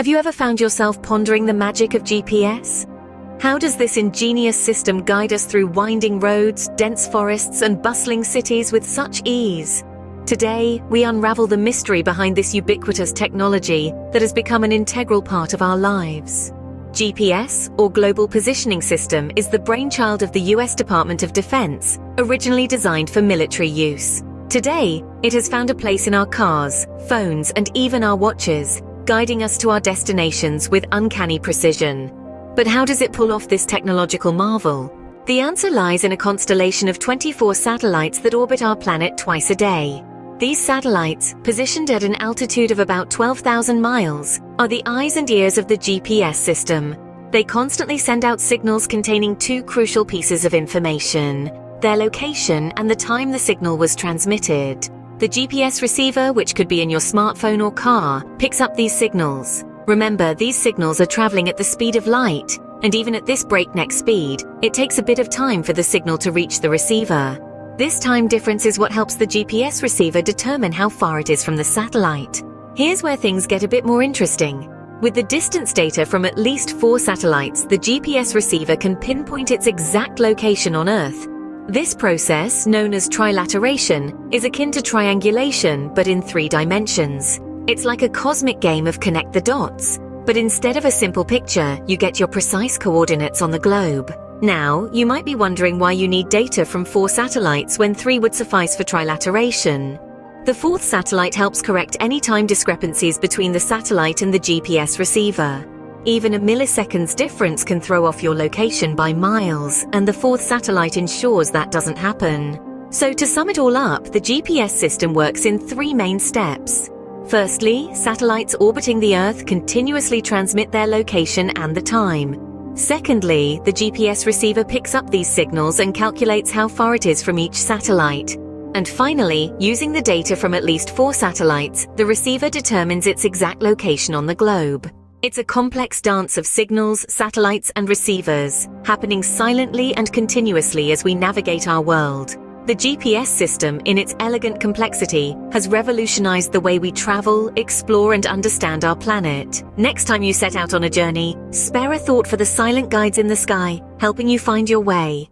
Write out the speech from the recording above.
Have you ever found yourself pondering the magic of GPS? How does this ingenious system guide us through winding roads, dense forests, and bustling cities with such ease? Today, we unravel the mystery behind this ubiquitous technology that has become an integral part of our lives. GPS, or Global Positioning System, is the brainchild of the US Department of Defense, originally designed for military use. Today, it has found a place in our cars, phones, and even our watches, guiding us to our destinations with uncanny precision. But how does it pull off this technological marvel? The answer lies in a constellation of 24 satellites that orbit our planet twice a day. These satellites, positioned at an altitude of about 12,000 miles, are the eyes and ears of the GPS system. They constantly send out signals containing two crucial pieces of information: their location and the time the signal was transmitted. The GPS receiver, which could be in your smartphone or car, picks up these signals. Remember, these signals are traveling at the speed of light, and even at this breakneck speed, it takes a bit of time for the signal to reach the receiver. This time difference is what helps the GPS receiver determine how far it is from the satellite. Here's where things get a bit more interesting. With the distance data from at least 4 satellites, the GPS receiver can pinpoint its exact location on Earth. This process, known as trilateration, is akin to triangulation, but in 3 dimensions. It's like a cosmic game of connect the dots. But instead of a simple picture, you get your precise coordinates on the globe. Now, you might be wondering why you need data from 4 satellites when 3 would suffice for trilateration. The 4th satellite helps correct any time discrepancies between the satellite and the GPS receiver. Even a millisecond's difference can throw off your location by miles, and the 4th satellite ensures that doesn't happen. So to sum it all up, the GPS system works in 3 main steps. Firstly, satellites orbiting the Earth continuously transmit their location and the time. Secondly, the GPS receiver picks up these signals and calculates how far it is from each satellite. And finally, using the data from at least 4 satellites, the receiver determines its exact location on the globe. It's a complex dance of signals, satellites, and receivers, happening silently and continuously as we navigate our world. The GPS system, in its elegant complexity, has revolutionized the way we travel, explore, and understand our planet. Next time you set out on a journey, spare a thought for the silent guides in the sky, helping you find your way.